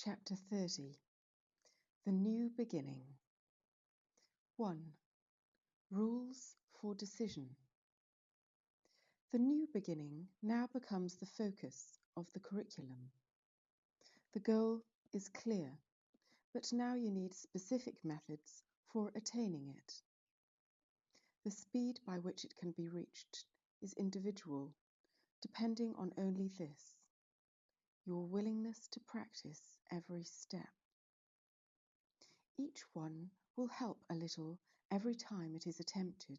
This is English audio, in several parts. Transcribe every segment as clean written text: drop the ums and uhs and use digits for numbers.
Chapter 30. The New Beginning. 1. Rules for Decision. The new beginning now becomes the focus of the curriculum. The goal is clear, but now you need specific methods for attaining it. The speed by which it can be reached is individual, depending on only this: your willingness to practice every step. Each one will help a little every time it is attempted,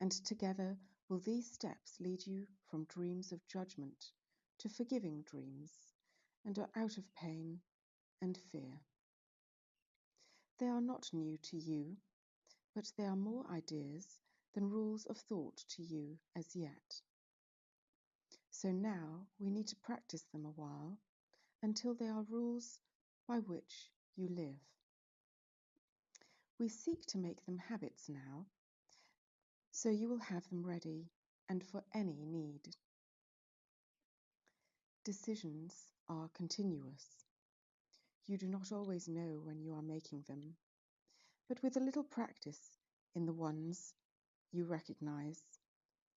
and together will these steps lead you from dreams of judgment to forgiving dreams, and are out of pain and fear. They are not new to you, but they are more ideas than rules of thought to you as yet. So now we need to practice them a while until they are rules by which you live. We seek to make them habits now, so you will have them ready and for any need. Decisions are continuous. You do not always know when you are making them, but with a little practice in the ones you recognize,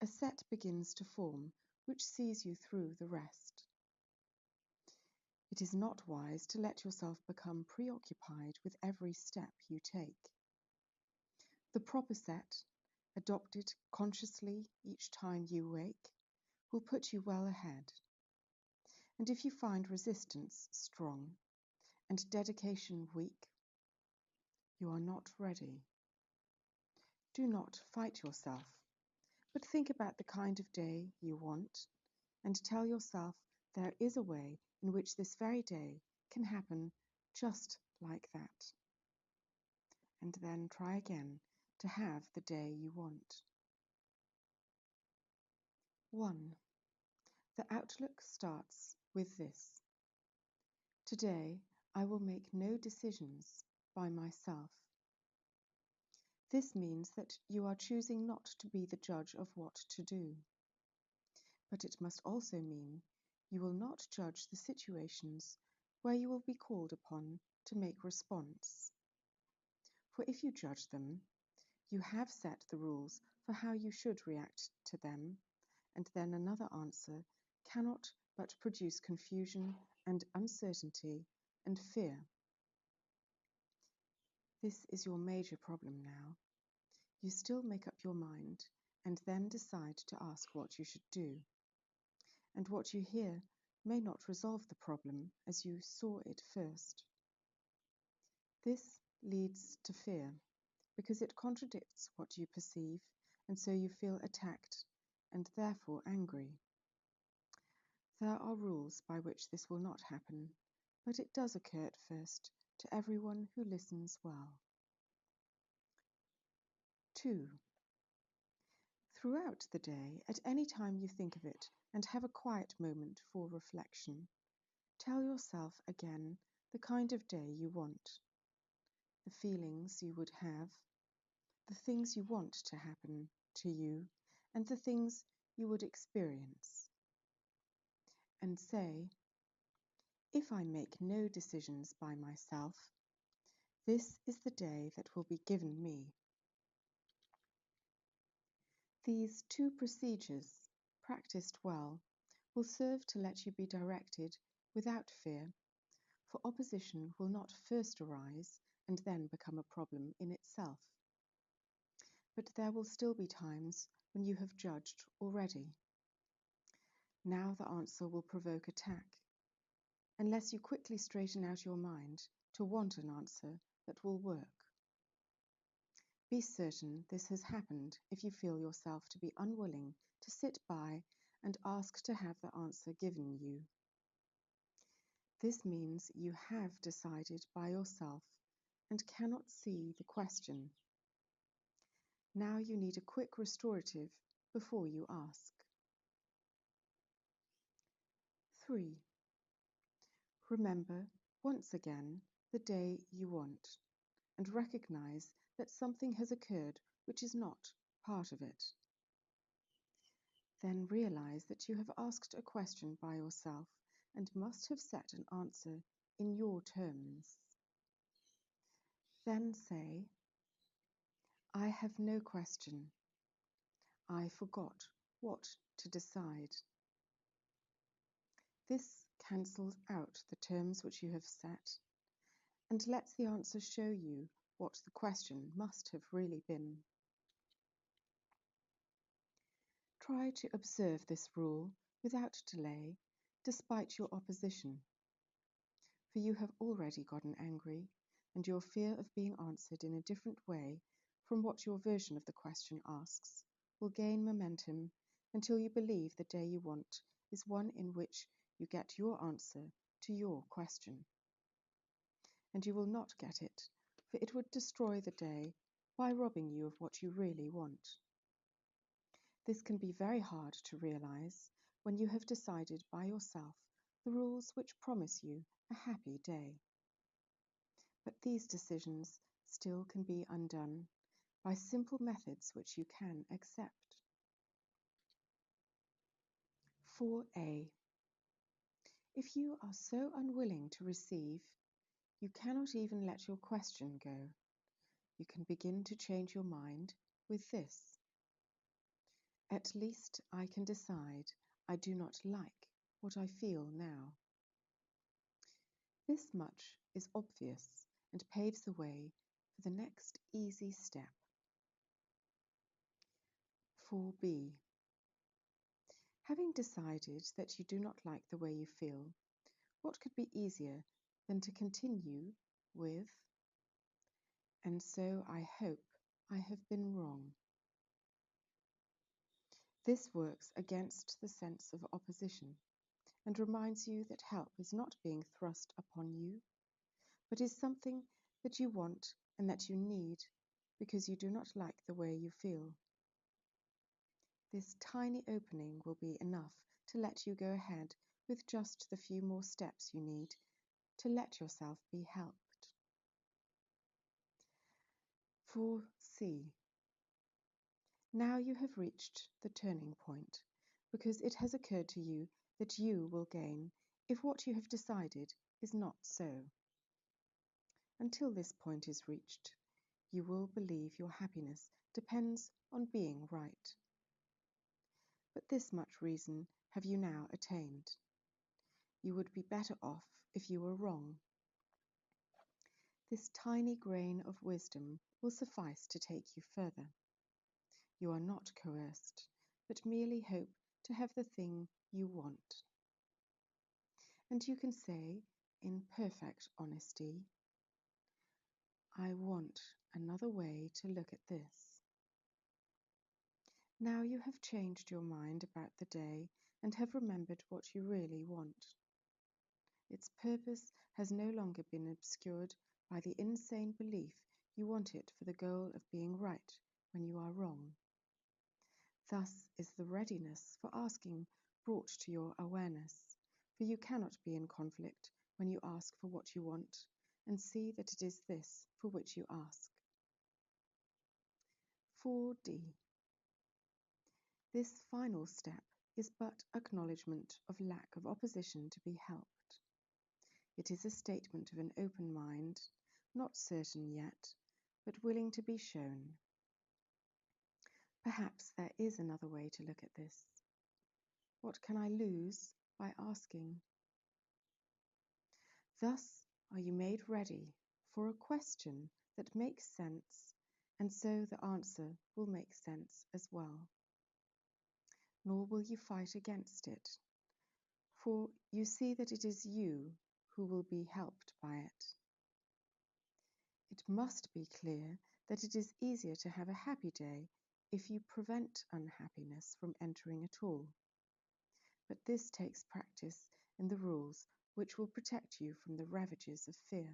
a set begins to form which sees you through the rest. It is not wise to let yourself become preoccupied with every step you take. The proper set, adopted consciously each time you wake, will put you well ahead. And if you find resistance strong and dedication weak, you are not ready. Do not fight yourself, but think about the kind of day you want and tell yourself there is a way in which this very day can happen just like that. And then try again to have the day you want. 1. The outlook starts with this: today I will make no decisions by myself. This means that you are choosing not to be the judge of what to do. But it must also mean you will not judge the situations where you will be called upon to make response. For if you judge them, you have set the rules for how you should react to them, and then another answer cannot but produce confusion and uncertainty and fear. This is your major problem now. You still make up your mind and then decide to ask what you should do. And what you hear may not resolve the problem as you saw it first. This leads to fear, because it contradicts what you perceive, and so you feel attacked and therefore angry. There are rules by which this will not happen, but it does occur at first to everyone who listens well. 2. Throughout the day, at any time you think of it and have a quiet moment for reflection, tell yourself again the kind of day you want, the feelings you would have, the things you want to happen to you, and the things you would experience. And say, if I make no decisions by myself, this is the day that will be given me. These 2 procedures, practiced well, will serve to let you be directed without fear, for opposition will not first arise and then become a problem in itself. But there will still be times when you have judged already. Now the answer will provoke attack, unless you quickly straighten out your mind to want an answer that will work. Be certain this has happened if you feel yourself to be unwilling to sit by and ask to have the answer given you. This means you have decided by yourself and cannot see the question. Now you need a quick restorative before you ask. 3. Remember once again the day you want, and recognize that something has occurred which is not part of it. Then realize that you have asked a question by yourself and must have set an answer in your terms. Then say, I have no question. I forgot what to decide. This cancels out the terms which you have set and lets the answer show you what the question must have really been. Try to observe this rule without delay, despite your opposition, for you have already gotten angry, and your fear of being answered in a different way from what your version of the question asks will gain momentum until you believe the day you want is one in which you get your answer to your question. And you will not get it, for it would destroy the day by robbing you of what you really want. This can be very hard to realize when you have decided by yourself the rules which promise you a happy day. But these decisions still can be undone by simple methods which you can accept. 4a. If you are so unwilling to receive, you cannot even let your question go. You can begin to change your mind with this. At least I can decide I do not like what I feel now. This much is obvious and paves the way for the next easy step. 4b. Having decided that you do not like the way you feel, what could be easier than to continue with, and so I hope I have been wrong. This works against the sense of opposition and reminds you that help is not being thrust upon you, but is something that you want and that you need because you do not like the way you feel. This tiny opening will be enough to let you go ahead with just the few more steps you need to let yourself be helped. 4c. Now you have reached the turning point, because it has occurred to you that you will gain if what you have decided is not so. Until this point is reached, you will believe your happiness depends on being right. But this much reason have you now attained. You would be better off if you were wrong. This tiny grain of wisdom will suffice to take you further. You are not coerced, but merely hope to have the thing you want. And you can say, in perfect honesty, I want another way to look at this. Now you have changed your mind about the day and have remembered what you really want. Its purpose has no longer been obscured by the insane belief you want it for the goal of being right when you are wrong. Thus is the readiness for asking brought to your awareness, for you cannot be in conflict when you ask for what you want and see that it is this for which you ask. 4d. This final step is but acknowledgement of lack of opposition to be helped. It is a statement of an open mind, not certain yet, but willing to be shown. Perhaps there is another way to look at this. What can I lose by asking? Thus are you made ready for a question that makes sense, and so the answer will make sense as well. Nor will you fight against it, for you see that it is you who will be helped by it. It must be clear that it is easier to have a happy day if you prevent unhappiness from entering at all. But this takes practice in the rules which will protect you from the ravages of fear.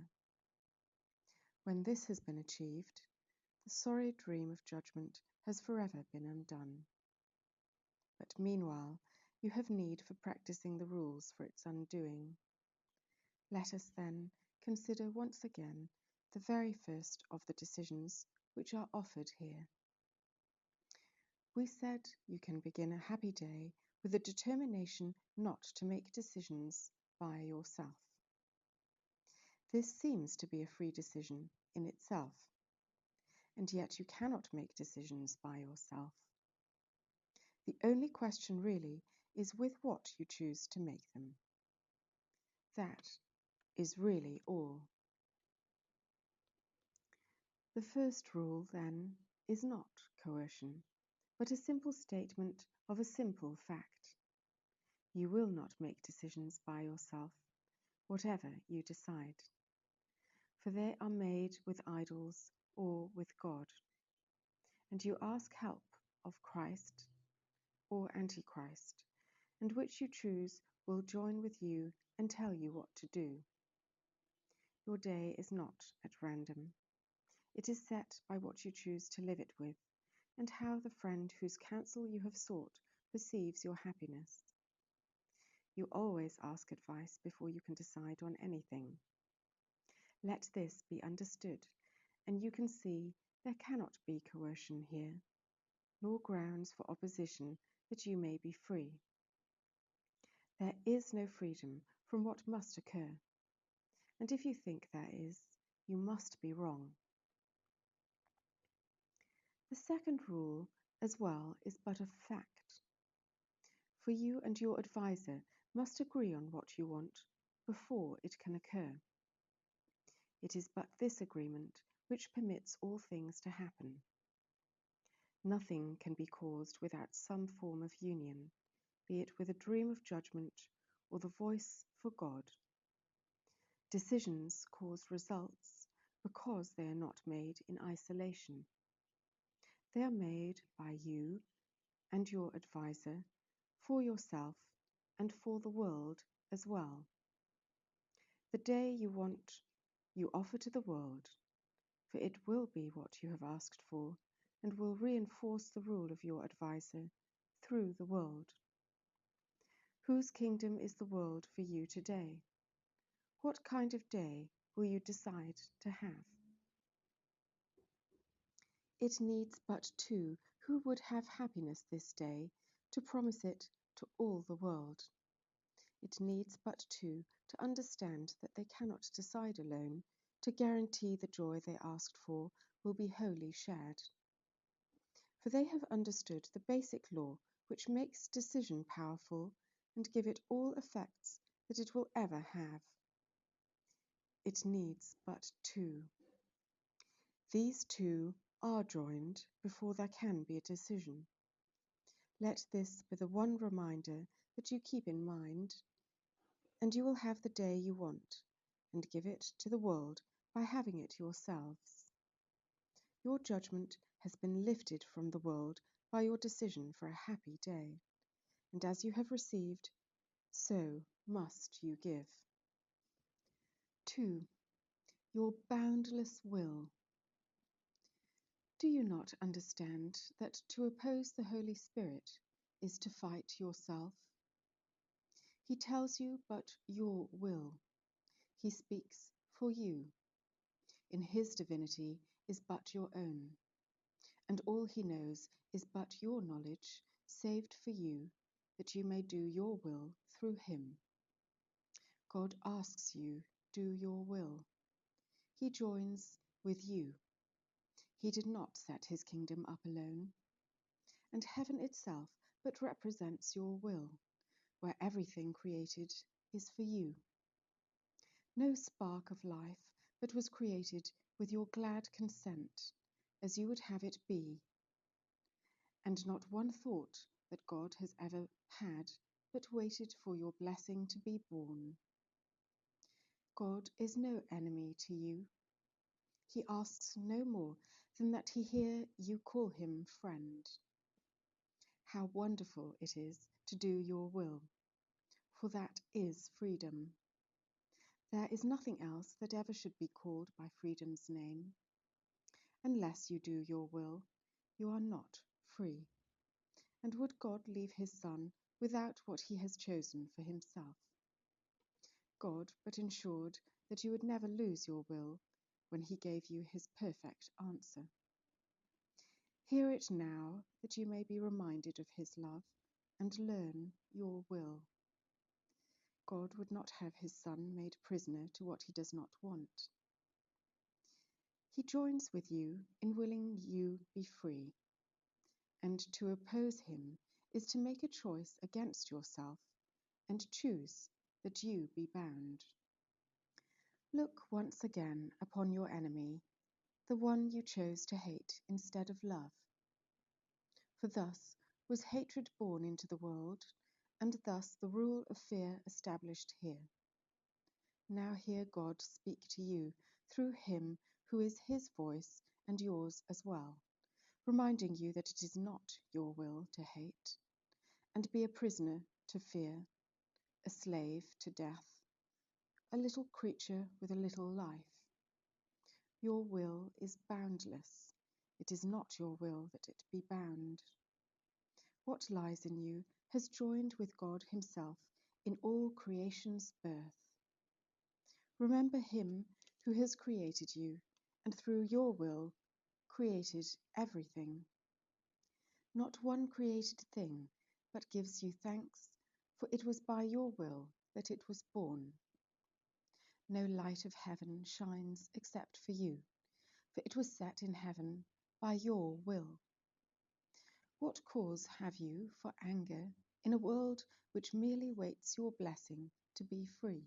When this has been achieved, the sorry dream of judgment has forever been undone. But meanwhile, you have need for practicing the rules for its undoing. Let us then consider once again the very first of the decisions which are offered here. We said you can begin a happy day with a determination not to make decisions by yourself. This seems to be a free decision in itself, and yet you cannot make decisions by yourself. The only question really is with what you choose to make them. That is really all. The first rule, then, is not coercion, but a simple statement of a simple fact. You will not make decisions by yourself, whatever you decide, for they are made with idols or with God, and you ask help of Christ or Antichrist, and which you choose will join with you and tell you what to do. Your day is not at random. It is set by what you choose to live it with, and how the friend whose counsel you have sought perceives your happiness. You always ask advice before you can decide on anything. Let this be understood, and you can see there cannot be coercion here, nor grounds for opposition that you may be free. There is no freedom from what must occur, and if you think there is, you must be wrong. The second rule, as well, is but a fact. For you and your adviser must agree on what you want before it can occur. It is but this agreement which permits all things to happen. Nothing can be caused without some form of union, be it with a dream of judgment or the voice for God. Decisions cause results because they are not made in isolation. They are made by you and your adviser, for yourself and for the world as well. The day you want, you offer to the world, for it will be what you have asked for and will reinforce the rule of your adviser through the world. Whose kingdom is the world for you today? What kind of day will you decide to have? It needs but two who would have happiness this day to promise it to all the world. It needs but two to understand that they cannot decide alone, to guarantee the joy they asked for will be wholly shared. For they have understood the basic law which makes decision powerful and give it all effects that it will ever have. It needs but two. These two are joined before there can be a decision. Let this be the one reminder that you keep in mind, and you will have the day you want, and give it to the world by having it yourselves. Your judgment has been lifted from the world by your decision for a happy day, and as you have received, so must you give. 2. Your boundless will. Do you not understand that to oppose the Holy Spirit is to fight yourself? He tells you but your will. He speaks for you. In his divinity is but your own, and all he knows is but your knowledge, saved for you, that you may do your will through him. God asks you, do your will. He joins with you. He did not set his kingdom up alone, and heaven itself but represents your will, where everything created is for you. No spark of life but was created with your glad consent, as you would have it be, and not one thought that God has ever had but waited for your blessing to be born. God is no enemy to you. He asks no more than that he hear you call him friend. How wonderful it is to do your will, for that is freedom. There is nothing else that ever should be called by freedom's name. Unless you do your will, you are not free. And would God leave his Son without what he has chosen for himself? God but ensured that you would never lose your will when he gave you his perfect answer. Hear it now, that you may be reminded of his love and learn your will. God would not have his Son made prisoner to what he does not want. He joins with you in willing you be free, and to oppose him is to make a choice against yourself and choose that you be bound. Look once again upon your enemy, the one you chose to hate instead of love. For thus was hatred born into the world, and thus the rule of fear established here. Now hear God speak to you through him who is his voice and yours as well, reminding you that it is not your will to hate, and be a prisoner to fear, a slave to death, a little creature with a little life. Your will is boundless. It is not your will that it be bound. What lies in you has joined with God himself in all creation's birth. Remember him who has created you, and through your will created everything. Not one created thing, but gives you thanks, for it was by your will that it was born. No light of heaven shines except for you, for it was set in heaven by your will. What cause have you for anger in a world which merely waits your blessing to be free?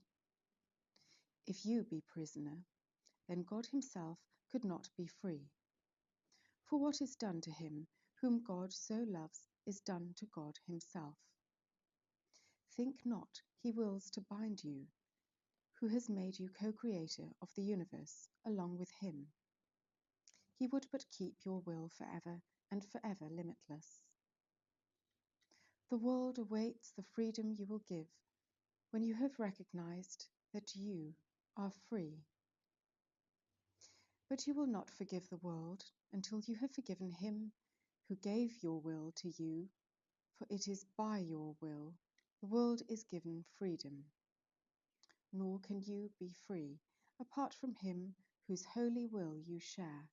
If you be prisoner, then God himself could not be free. For what is done to him whom God so loves is done to God himself. Think not he wills to bind you, who has made you co-creator of the universe along with him. He would but keep your will forever and forever limitless. The world awaits the freedom you will give when you have recognized that you are free. But you will not forgive the world until you have forgiven him who gave your will to you, for it is by your will the world is given freedom. Nor can you be free apart from him whose holy will you share.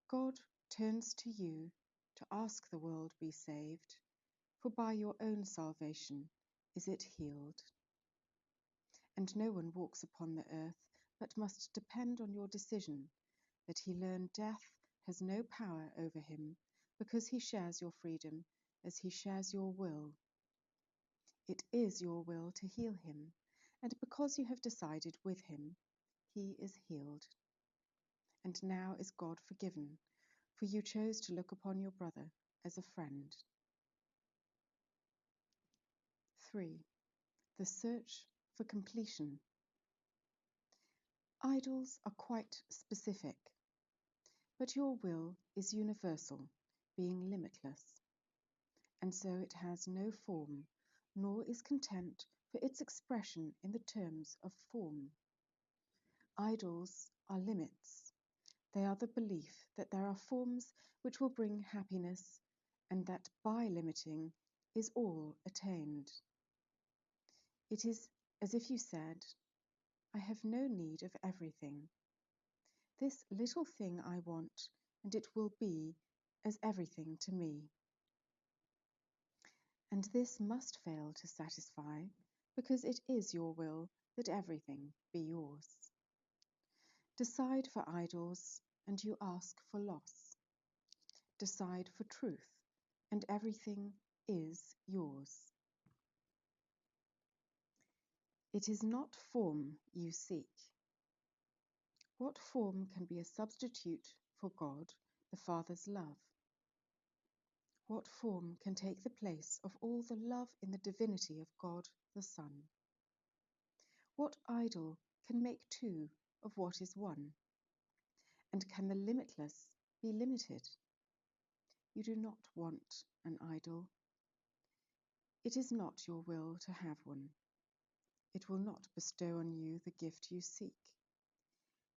God turns to you to ask the world be saved, for by your own salvation is it healed. And no one walks upon the earth but must depend on your decision that he learn death has no power over him, because he shares your freedom as he shares your will. It is your will to heal him, and because you have decided with him, he is healed. And now is God forgiven, for you chose to look upon your brother as a friend. 3. The search for completion. Idols are quite specific, but your will is universal, being limitless, and so it has no form, nor is content for its expression in the terms of form. Idols are limits. They are the belief that there are forms which will bring happiness, and that by limiting is all attained. It is as if you said, I have no need of everything. This little thing I want, and it will be as everything to me. And this must fail to satisfy, because it is your will that everything be yours. Decide for idols, and you ask for loss. Decide for truth, and everything is yours. It is not form you seek. What form can be a substitute for God, the Father's love? What form can take the place of all the love in the divinity of God, the Son? What idol can make two of what is one? And can the limitless be limited? You do not want an idol. It is not your will to have one. It will not bestow on you the gift you seek.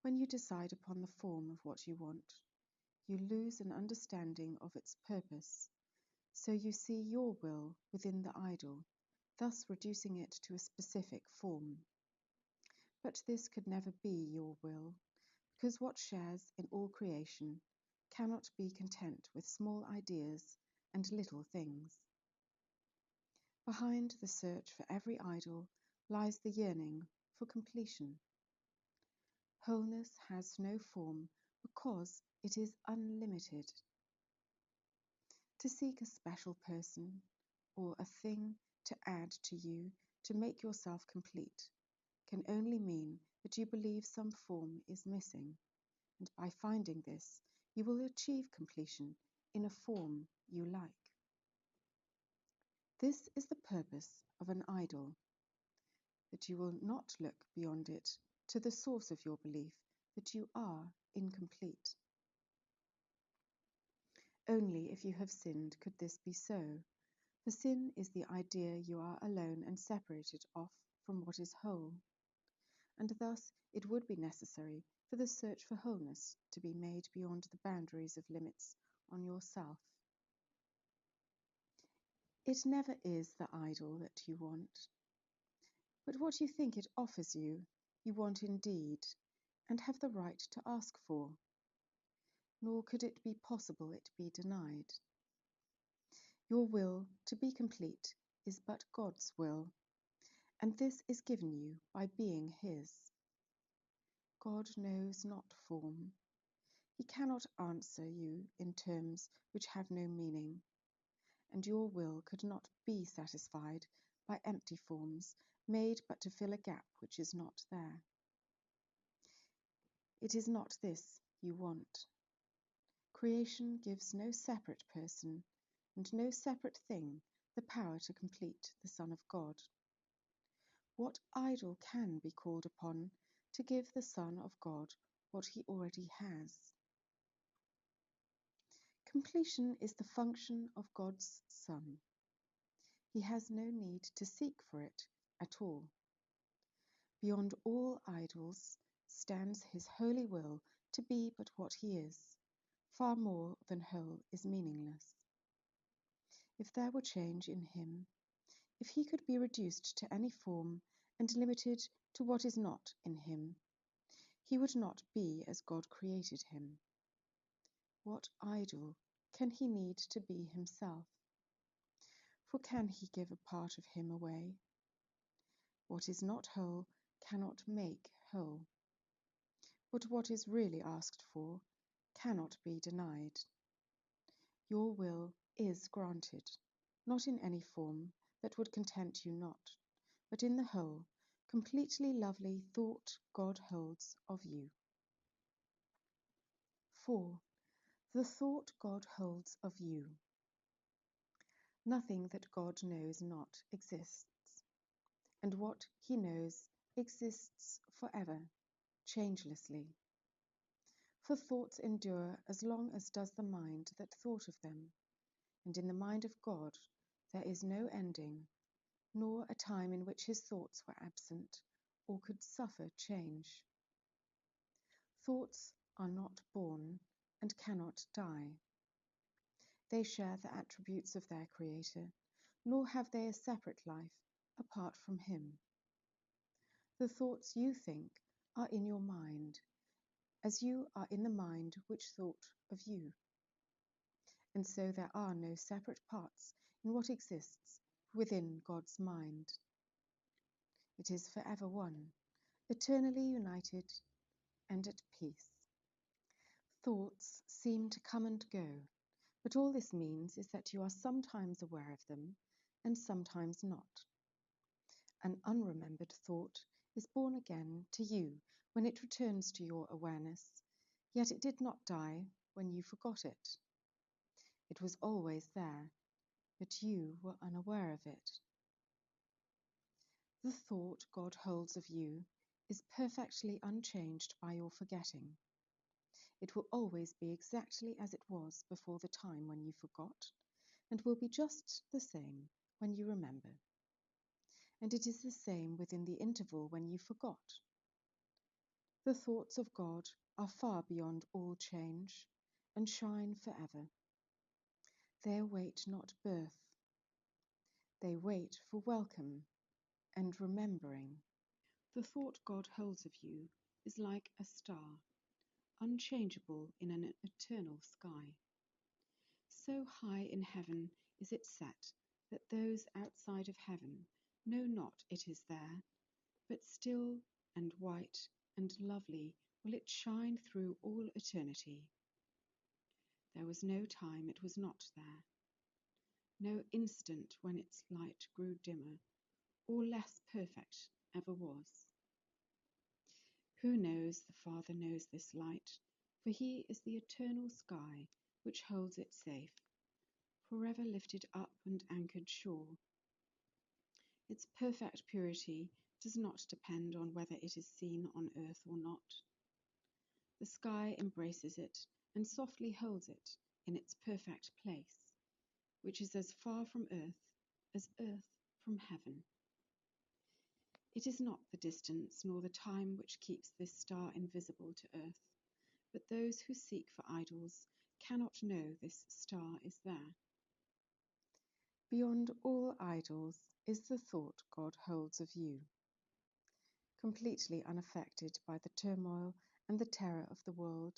When you decide upon the form of what you want, you lose an understanding of its purpose, so you see your will within the idol, thus reducing it to a specific form. But this could never be your will, because what shares in all creation cannot be content with small ideas and little things. Behind the search for every idol lies the yearning for completion. Wholeness has no form because it is unlimited. To seek a special person or a thing to add to you to make yourself complete can only mean that you believe some form is missing, and by finding this, you will achieve completion in a form you like. This is the purpose of an idol, that you will not look beyond it to the source of your belief that you are incomplete. Only if you have sinned could this be so, for sin is the idea you are alone and separated off from what is whole, and thus it would be necessary for the search for wholeness to be made beyond the boundaries of limits on yourself. It never is the idol that you want, but what you think it offers you, you want indeed, and have the right to ask for, nor could it be possible it be denied. Your will to be complete is but God's will, and this is given you by being His. God knows not form. He cannot answer you in terms which have no meaning, and your will could not be satisfied by empty forms made but to fill a gap which is not there. It is not this you want. Creation gives no separate person and no separate thing the power to complete the Son of God. What idol can be called upon to give the Son of God what he already has? Completion is the function of God's Son. He has no need to seek for it at all. Beyond all idols stands his holy will to be but what he is. Far more than whole is meaningless. If there were change in him, if he could be reduced to any form and limited to what is not in him, he would not be as God created him. What idol can he need to be himself? For can he give a part of him away? What is not whole cannot make whole. But what is really asked for cannot be denied. Your will is granted, not in any form that would content you not, but in the whole, completely lovely thought God holds of you. 4. The thought God holds of you. Nothing that God knows not exists, and what he knows exists forever, changelessly. For thoughts endure as long as does the mind that thought of them, and in the mind of God there is no ending, nor a time in which his thoughts were absent, or could suffer change. Thoughts are not born, and cannot die. They share the attributes of their Creator, nor have they a separate life apart from him. The thoughts you think are in your mind, as you are in the mind which thought of you. And so there are no separate parts in what exists within God's mind. It is forever one, eternally united and at peace. Thoughts seem to come and go, but all this means is that you are sometimes aware of them and sometimes not. An unremembered thought is born again to you when it returns to your awareness, yet it did not die when you forgot it. It was always there, but you were unaware of it. The thought God holds of you is perfectly unchanged by your forgetting. It will always be exactly as it was before the time when you forgot, and will be just the same when you remember. And it is the same within the interval when you forgot. The thoughts of God are far beyond all change, and shine forever. They await not birth. They wait for welcome and remembering. The thought God holds of you is like a star, unchangeable in an eternal sky. So high in heaven is it set that those outside of heaven know not it is there, but still and white and lovely will it shine through all eternity. There was no time it was not there, no instant when its light grew dimmer, or less perfect ever was. Who knows the Father knows this light, for he is the eternal sky which holds it safe, forever lifted up and anchored sure. Its perfect purity does not depend on whether it is seen on earth or not. The sky embraces it and softly holds it in its perfect place, which is as far from earth as earth from heaven. It is not the distance nor the time which keeps this star invisible to earth, but those who seek for idols cannot know this star is there. Beyond all idols is the thought God holds of you, completely unaffected by the turmoil and the terror of the world,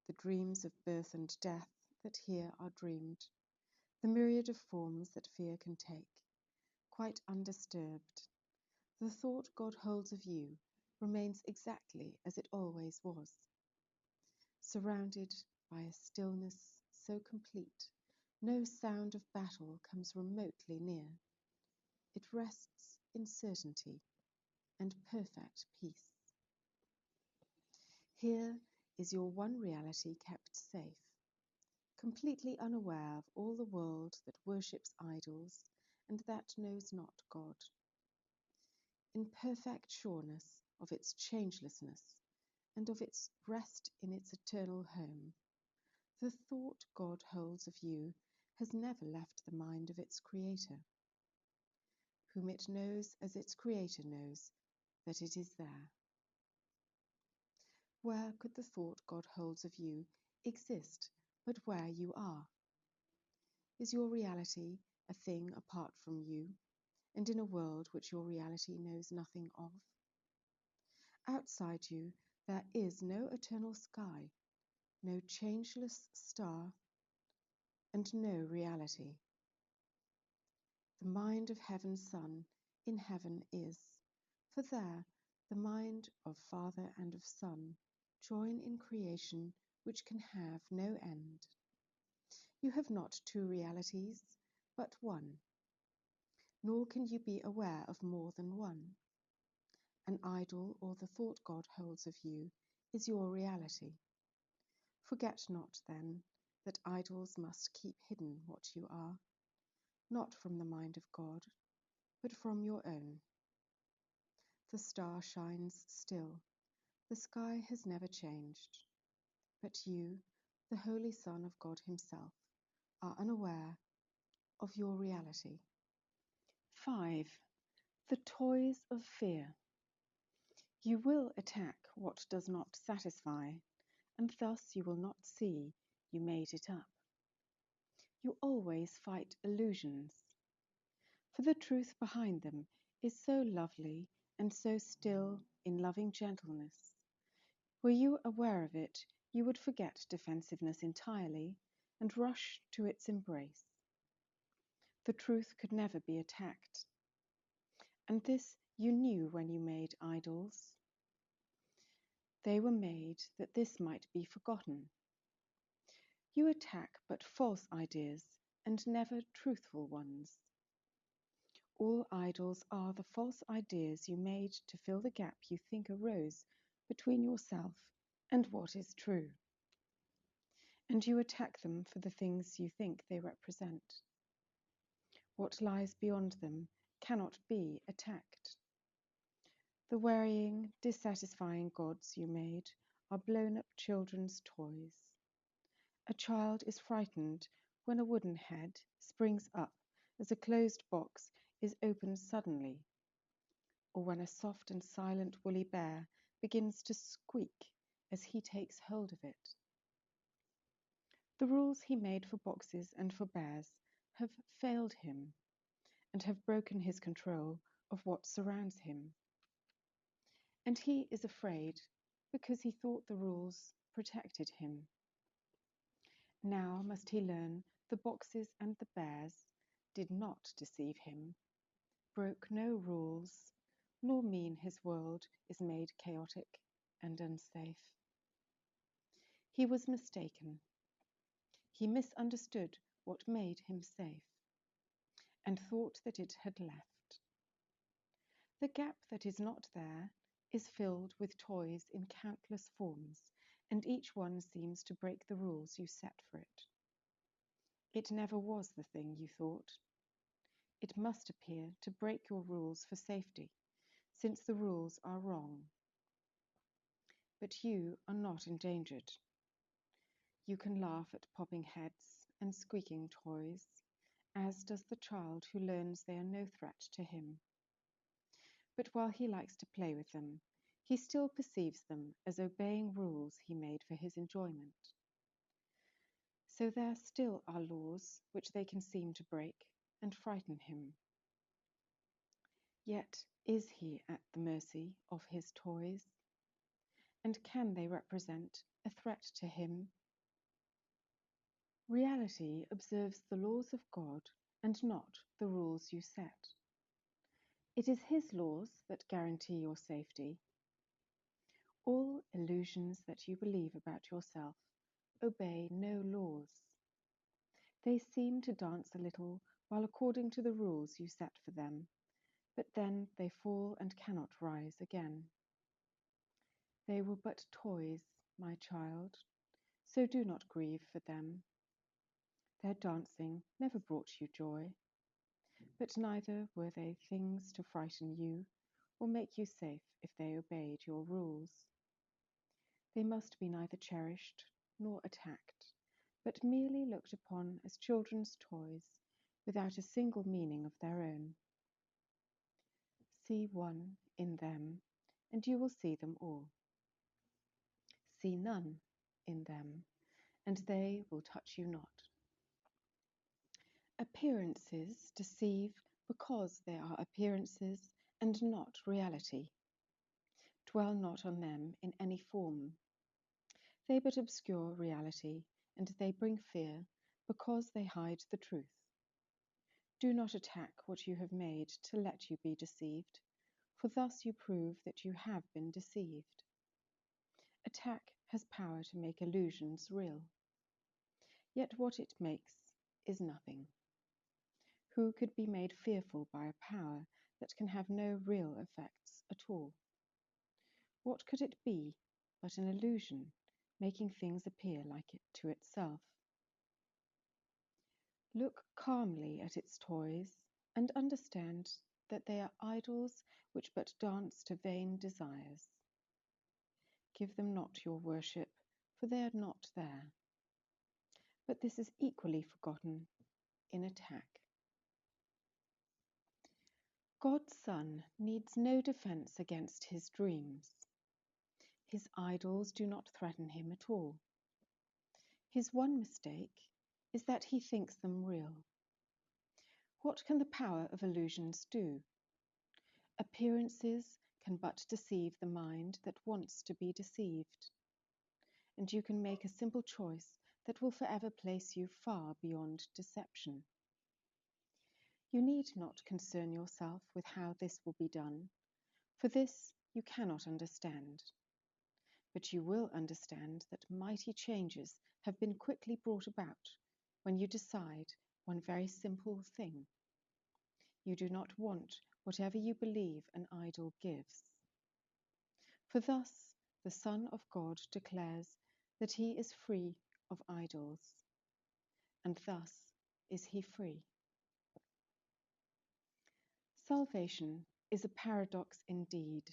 the dreams of birth and death that here are dreamed, the myriad of forms that fear can take, quite undisturbed. The thought God holds of you remains exactly as it always was, surrounded by a stillness so complete, no sound of battle comes remotely near. It rests in certainty and perfect peace. Here is your one reality kept safe, completely unaware of all the world that worships idols and that knows not God. In perfect sureness of its changelessness and of its rest in its eternal home, the thought God holds of you has never left the mind of its Creator, whom it knows as its Creator knows that it is there. Where could the thought God holds of you exist but where you are? Is your reality a thing apart from you, and in a world which your reality knows nothing of? Outside you there is no eternal sky, no changeless star, and no reality. The mind of heaven's Son in heaven is, for there the mind of Father and of Son join in creation which can have no end. You have not two realities, but one, nor can you be aware of more than one. An idol, or the thought God holds of you, is your reality. Forget not, then, that idols must keep hidden what you are, not from the mind of God, but from your own. The star shines still, the sky has never changed, but you, the Holy Son of God himself, are unaware of your reality. 5. The toys of fear. You will attack what does not satisfy, and thus you will not see you made it up. You always fight illusions, for the truth behind them is so lovely and so still in loving gentleness. Were you aware of it, you would forget defensiveness entirely and rush to its embrace. The truth could never be attacked. And this you knew when you made idols. They were made that this might be forgotten. You attack but false ideas and never truthful ones. All idols are the false ideas you made to fill the gap you think arose between yourself and what is true. And you attack them for the things you think they represent. What lies beyond them cannot be attacked. The wearying, dissatisfying gods you made are blown-up children's toys. A child is frightened when a wooden head springs up as a closed box is opened suddenly, or when a soft and silent woolly bear begins to squeak as he takes hold of it. The rules he made for boxes and for bears have failed him and have broken his control of what surrounds him. And he is afraid because he thought the rules protected him. Now must he learn the boxes and the bears did not deceive him, broke no rules, nor mean his world is made chaotic and unsafe. He was mistaken. He misunderstood what made him safe, and thought that it had left. The gap that is not there is filled with toys in countless forms, and each one seems to break the rules you set for it. It never was the thing you thought. It must appear to break your rules for safety, since the rules are wrong. But you are not endangered. You can laugh at popping heads and squeaking toys, as does the child who learns they are no threat to him. But while he likes to play with them, he still perceives them as obeying rules he made for his enjoyment. So there still are laws which they can seem to break and frighten him. Yet is he at the mercy of his toys? And can they represent a threat to him? Reality observes the laws of God and not the rules you set. It is his laws that guarantee your safety. All illusions that you believe about yourself obey no laws. They seem to dance a little while according to the rules you set for them, but then they fall and cannot rise again. They were but toys, my child, so do not grieve for them. Their dancing never brought you joy, but neither were they things to frighten you or make you safe if they obeyed your rules. They must be neither cherished nor attacked, but merely looked upon as children's toys without a single meaning of their own. See one in them, and you will see them all. See none in them, and they will touch you not. Appearances deceive because they are appearances and not reality. Dwell not on them in any form. They but obscure reality, and they bring fear because they hide the truth. Do not attack what you have made to let you be deceived, for thus you prove that you have been deceived. Attack has power to make illusions real. Yet what it makes is nothing. Who could be made fearful by a power that can have no real effects at all? What could it be but an illusion, making things appear like it to itself? Look calmly at its toys, and understand that they are idols which but dance to vain desires. Give them not your worship, for they are not there. But this is equally forgotten in attack. God's Son needs no defense against his dreams. His idols do not threaten him at all. His one mistake is that he thinks them real. What can the power of illusions do? Appearances can but deceive the mind that wants to be deceived. And you can make a simple choice that will forever place you far beyond deception. You need not concern yourself with how this will be done, for this you cannot understand. But you will understand that mighty changes have been quickly brought about when you decide one very simple thing. You do not want whatever you believe an idol gives. For thus the Son of God declares that he is free of idols, and thus is he free. Salvation is a paradox indeed.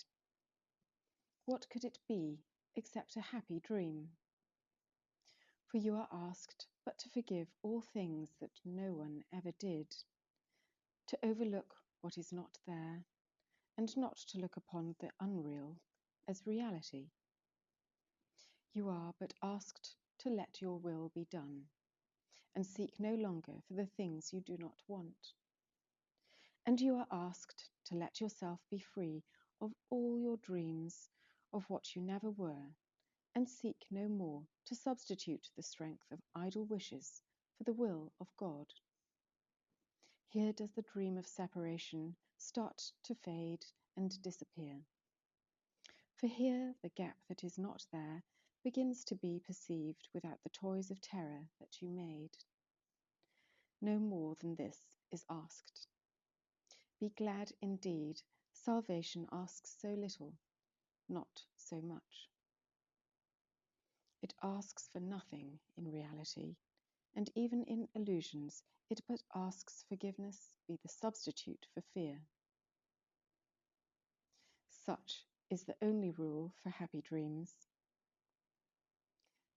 What could it be except a happy dream? For you are asked but to forgive all things that no one ever did, to overlook what is not there, and not to look upon the unreal as reality. You are but asked to let your will be done, and seek no longer for the things you do not want. And you are asked to let yourself be free of all your dreams of what you never were, and seek no more to substitute the strength of idle wishes for the will of God. Here does the dream of separation start to fade and disappear. For here the gap that is not there begins to be perceived without the toys of terror that you made. No more than this is asked. Be glad indeed, salvation asks so little, not so much. It asks for nothing in reality, and even in illusions it but asks forgiveness be the substitute for fear. Such is the only rule for happy dreams.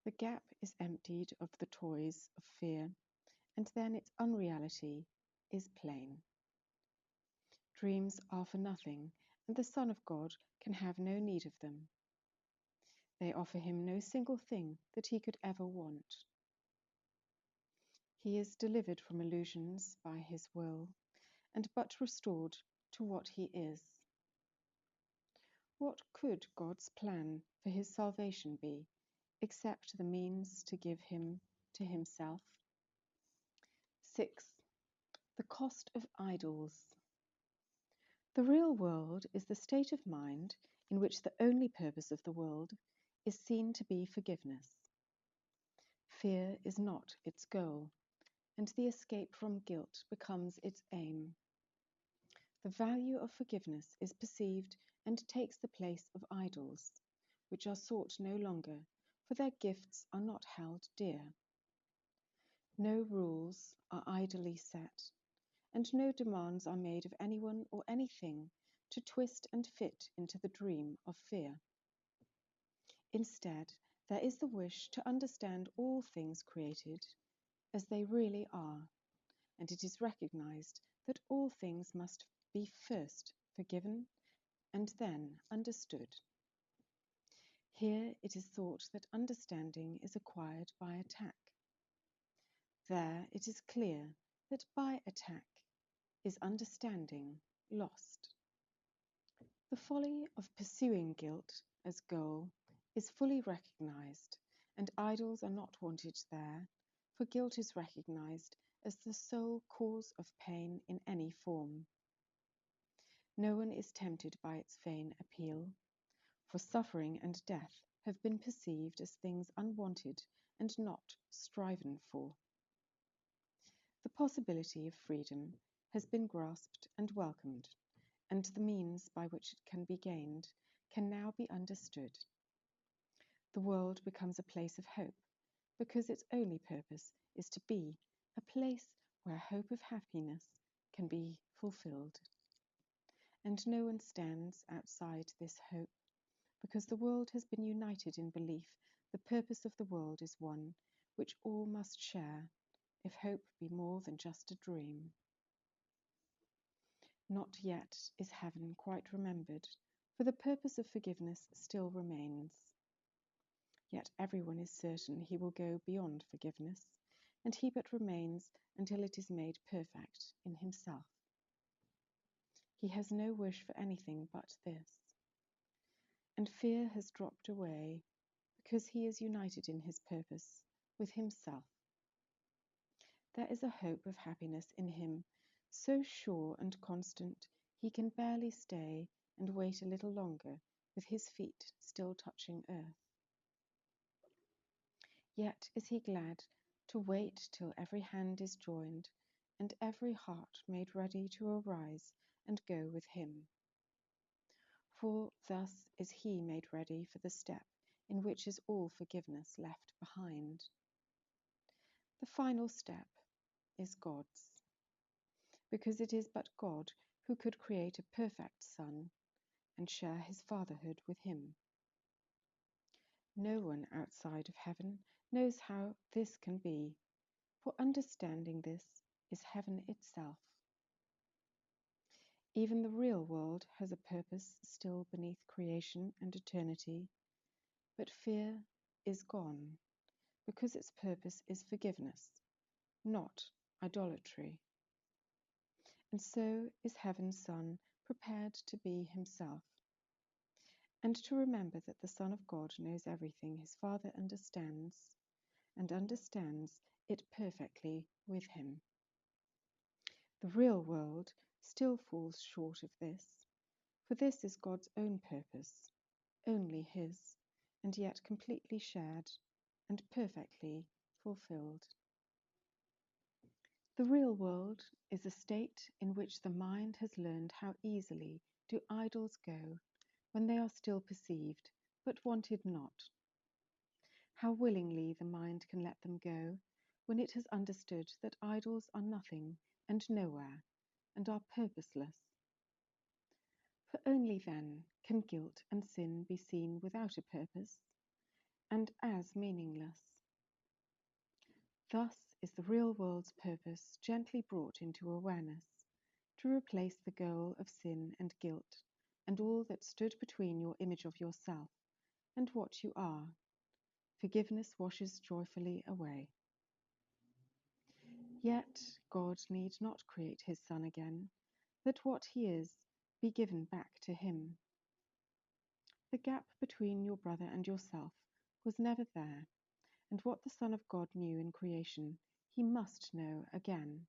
The gap is emptied of the toys of fear, and then its unreality is plain. Dreams are for nothing, and the Son of God can have no need of them. They offer him no single thing that he could ever want. He is delivered from illusions by his will, and but restored to what he is. What could God's plan for his salvation be, except the means to give him to himself? 6. The cost of idols. The real world is the state of mind in which the only purpose of the world is seen to be forgiveness. Fear is not its goal, and the escape from guilt becomes its aim. The value of forgiveness is perceived and takes the place of idols, which are sought no longer, for their gifts are not held dear. No rules are idly set, and no demands are made of anyone or anything to twist and fit into the dream of fear. Instead, there is the wish to understand all things created as they really are, and it is recognized that all things must be first forgiven and then understood. Here it is thought that understanding is acquired by attack. There it is clear that by attack is understanding lost. The folly of pursuing guilt as goal is fully recognized, and idols are not wanted there, for guilt is recognized as the sole cause of pain in any form. No one is tempted by its vain appeal, for suffering and death have been perceived as things unwanted and not striven for. The possibility of freedom has been grasped and welcomed, and the means by which it can be gained can now be understood. The world becomes a place of hope, because its only purpose is to be a place where hope of happiness can be fulfilled. And no one stands outside this hope, because the world has been united in belief the purpose of the world is one which all must share, if hope be more than just a dream. Not yet is heaven quite remembered, for the purpose of forgiveness still remains. Yet everyone is certain he will go beyond forgiveness, and he but remains until it is made perfect in himself. He has no wish for anything but this, and fear has dropped away, because he is united in his purpose with himself. There is a hope of happiness in him, so sure and constant he can barely stay and wait a little longer with his feet still touching earth. Yet is he glad to wait till every hand is joined, and every heart made ready to arise and go with him. For thus is he made ready for the step in which is all forgiveness left behind. The final step is God's, because it is but God who could create a perfect Son and share his fatherhood with him. No one outside of heaven knows how this can be, for understanding this is heaven itself. Even the real world has a purpose still beneath creation and eternity, but fear is gone, because its purpose is forgiveness, not idolatry. And so is heaven's Son prepared to be himself, and to remember that the Son of God knows everything his Father understands, and understands it perfectly with him. The real world still falls short of this, for this is God's own purpose, only His, and yet completely shared and perfectly fulfilled. The real world is a state in which the mind has learned how easily do idols go when they are still perceived, but wanted not. How willingly the mind can let them go when it has understood that idols are nothing and nowhere, and are purposeless. For only then can guilt and sin be seen without a purpose, and as meaningless. Thus is the real world's purpose gently brought into awareness, to replace the goal of sin and guilt, and all that stood between your image of yourself and what you are. Forgiveness washes joyfully away. Yet God need not create his Son again, that what he is be given back to him. The gap between your brother and yourself was never there, and what the Son of God knew in creation, he must know again.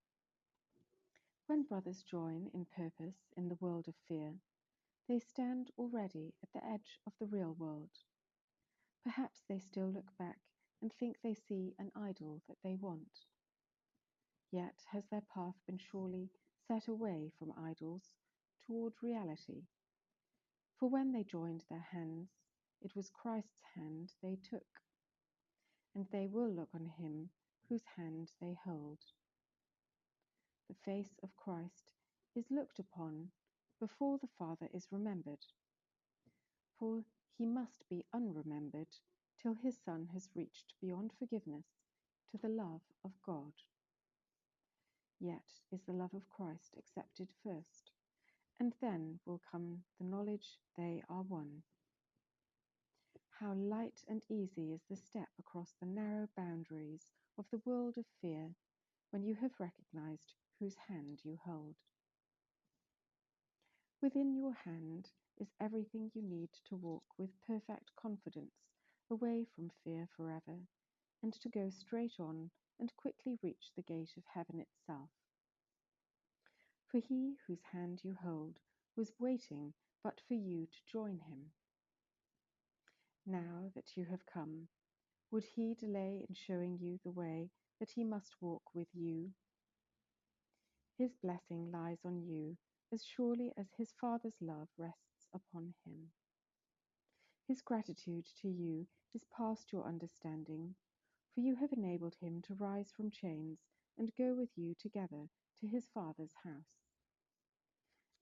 When brothers join in purpose in the world of fear, they stand already at the edge of the real world. Perhaps they still look back and think they see an idol that they want. Yet has their path been surely set away from idols toward reality. For when they joined their hands, it was Christ's hand they took, and they will look on him whose hand they hold. The face of Christ is looked upon before the Father is remembered, for he must be unremembered till his Son has reached beyond forgiveness to the love of God. Yet is the love of Christ accepted first, and then will come the knowledge they are one. How light and easy is the step across the narrow boundaries of the world of fear when you have recognized whose hand you hold. Within your hand is everything you need to walk with perfect confidence away from fear forever, and to go straight on and quickly reach the gate of heaven itself. For he whose hand you hold was waiting but for you to join him. Now that you have come, would he delay in showing you the way that he must walk with you? His blessing lies on you as surely as his Father's love rests upon him. His gratitude to you is past your understanding, for you have enabled him to rise from chains and go with you together to his Father's house.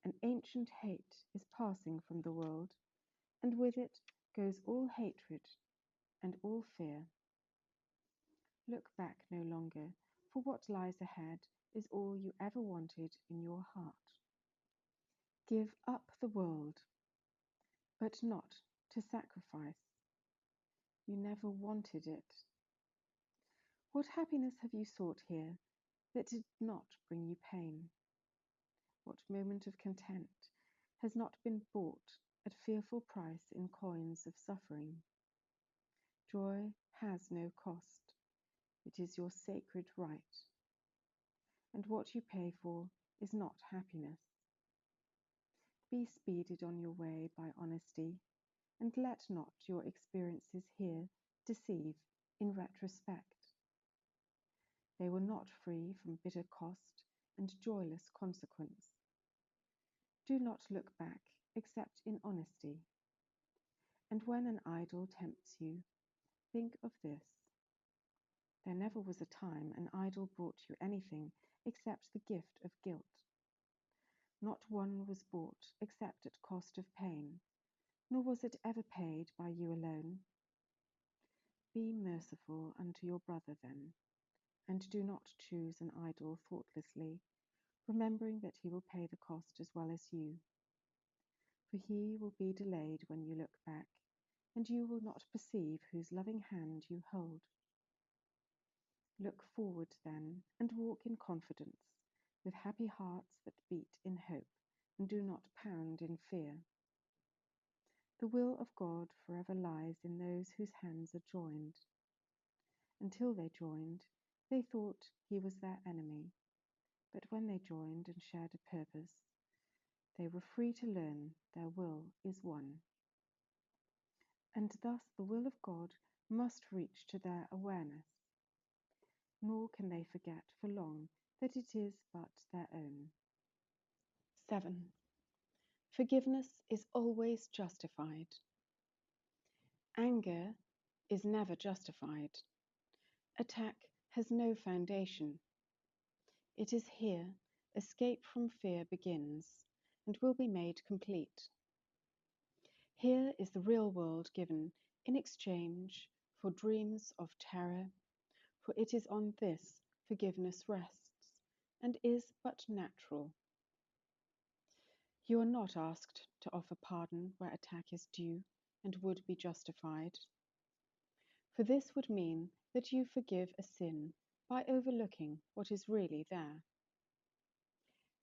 An ancient hate is passing from the world, and with it goes all hatred and all fear. Look back no longer, for what lies ahead is all you ever wanted in your heart. Give up the world, but not to sacrifice. You never wanted it. What happiness have you sought here that did not bring you pain? What moment of content has not been bought at fearful price in coins of suffering? Joy has no cost. It is your sacred right. And what you pay for is not happiness. Be speeded on your way by honesty, and let not your experiences here deceive in retrospect. They were not free from bitter cost and joyless consequence. Do not look back except in honesty. And when an idol tempts you, think of this. There never was a time an idol brought you anything except the gift of guilt. Not one was bought except at cost of pain, nor was it ever paid by you alone. Be merciful unto your brother then, and do not choose an idol thoughtlessly, remembering that he will pay the cost as well as you. For he will be delayed when you look back, and you will not perceive whose loving hand you hold. Look forward then, and walk in confidence, with happy hearts that beat in hope, and do not pound in fear. The will of God forever lies in those whose hands are joined. Until they joined, they thought he was their enemy, but when they joined and shared a purpose, they were free to learn their will is one. And thus the will of God must reach to their awareness, nor can they forget for long that it is but their own. 7. Forgiveness is always justified. Anger is never justified. Attack has no foundation. It is here escape from fear begins and will be made complete. Here is the real world given in exchange for dreams of terror, for it is on this forgiveness rests and is but natural. You are not asked to offer pardon where attack is due and would be justified, for this would mean that you forgive a sin by overlooking what is really there.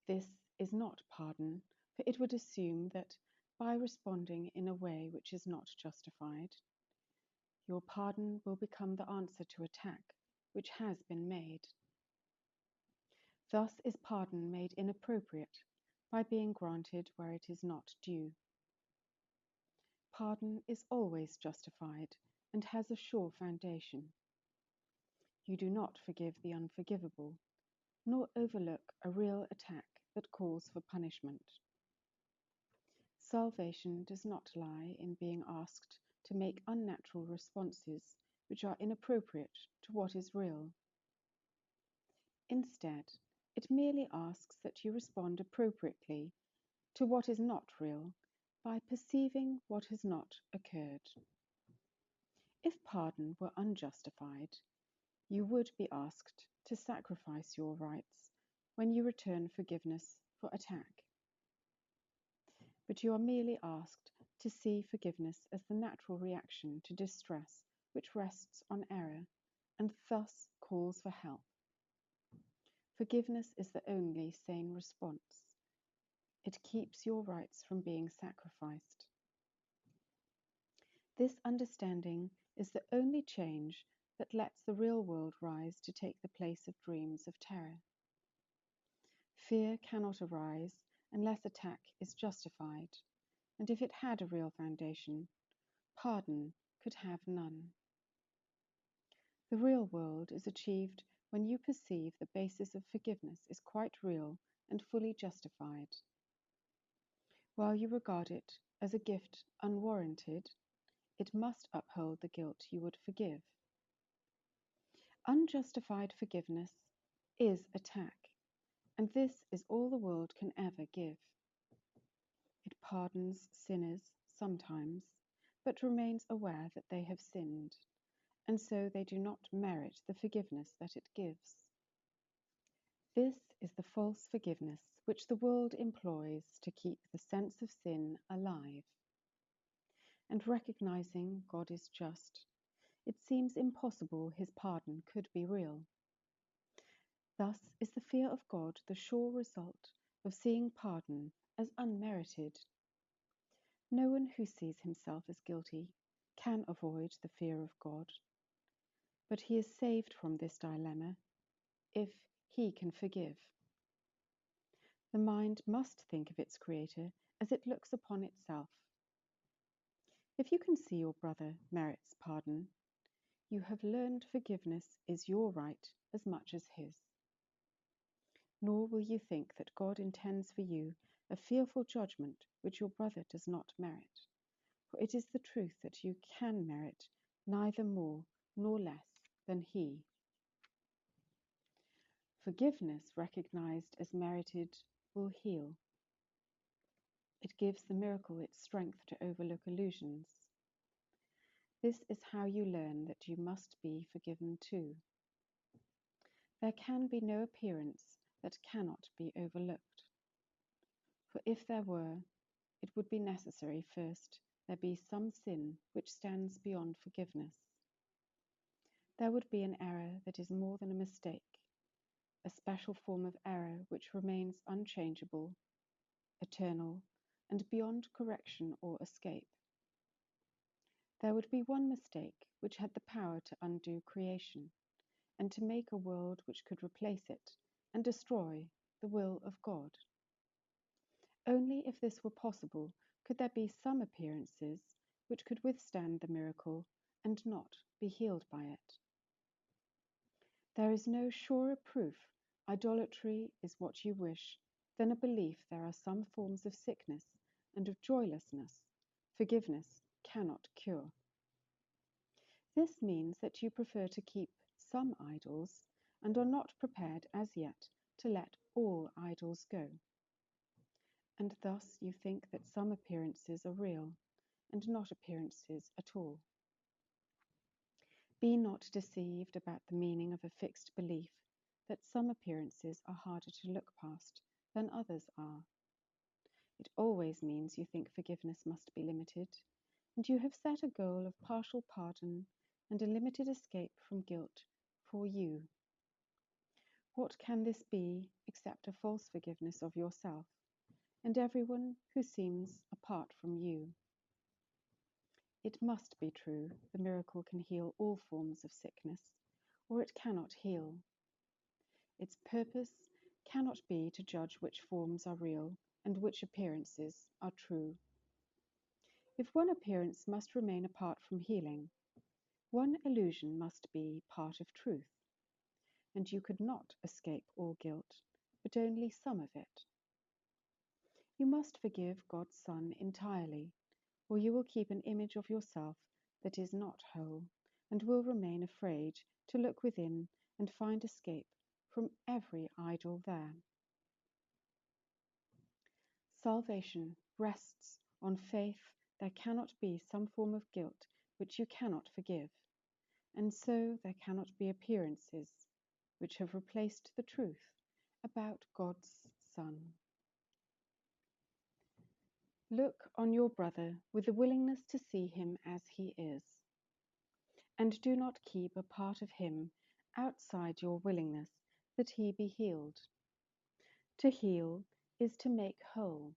This is not pardon, for it would assume that by responding in a way which is not justified, your pardon will become the answer to attack which has been made. Thus is pardon made inappropriate by being granted where it is not due. Pardon is always justified and has a sure foundation. You do not forgive the unforgivable, nor overlook a real attack that calls for punishment. Salvation does not lie in being asked to make unnatural responses which are inappropriate to what is real. Instead, it merely asks that you respond appropriately to what is not real by perceiving what has not occurred. If pardon were unjustified, you would be asked to sacrifice your rights when you return forgiveness for attack. But you are merely asked to see forgiveness as the natural reaction to distress which rests on error and thus calls for help. Forgiveness is the only sane response. It keeps your rights from being sacrificed. This understanding is the only change that lets the real world rise to take the place of dreams of terror. Fear cannot arise unless attack is justified, and if it had a real foundation, pardon could have none. The real world is achieved when you perceive the basis of forgiveness is quite real and fully justified. While you regard it as a gift unwarranted, it must uphold the guilt you would forgive. Unjustified forgiveness is attack, and this is all the world can ever give. It pardons sinners sometimes, but remains aware that they have sinned, and so they do not merit the forgiveness that it gives. This is the false forgiveness which the world employs to keep the sense of sin alive. And recognizing God is just, it seems impossible his pardon could be real. Thus is the fear of God the sure result of seeing pardon as unmerited. No one who sees himself as guilty can avoid the fear of God, but he is saved from this dilemma if he can forgive. The mind must think of its Creator as it looks upon itself. If you can see your brother merits pardon, you have learned forgiveness is your right as much as his. Nor will you think that God intends for you a fearful judgment which your brother does not merit, for it is the truth that you can merit neither more nor less than he. Forgiveness recognized as merited will heal. It gives the miracle its strength to overlook illusions. This is how you learn that you must be forgiven too. There can be no appearance that cannot be overlooked. For if there were, it would be necessary first there be some sin which stands beyond forgiveness. There would be an error that is more than a mistake, a special form of error which remains unchangeable, eternal, and beyond correction or escape. There would be one mistake which had the power to undo creation, and to make a world which could replace it and destroy the will of God. Only if this were possible could there be some appearances which could withstand the miracle and not be healed by it. There is no surer proof idolatry is what you wish than a belief there are some forms of sickness and of joylessness forgiveness cannot cure. This means that you prefer to keep some idols and are not prepared as yet to let all idols go. And thus you think that some appearances are real and not appearances at all. Be not deceived about the meaning of a fixed belief that some appearances are harder to look past than others are. It always means you think forgiveness must be limited, and you have set a goal of partial pardon and a limited escape from guilt for you. What can this be except a false forgiveness of yourself and everyone who seems apart from you? It must be true the miracle can heal all forms of sickness, or it cannot heal. Its purpose cannot be to judge which forms are real and which appearances are true. If one appearance must remain apart from healing, one illusion must be part of truth, and you could not escape all guilt, but only some of it. You must forgive God's Son entirely, or you will keep an image of yourself that is not whole, and will remain afraid to look within and find escape from every idol there. Salvation rests on faith there cannot be some form of guilt which you cannot forgive, and so there cannot be appearances which have replaced the truth about God's Son. Look on your brother with the willingness to see him as he is, and do not keep a part of him outside your willingness that he be healed. To heal is to make whole,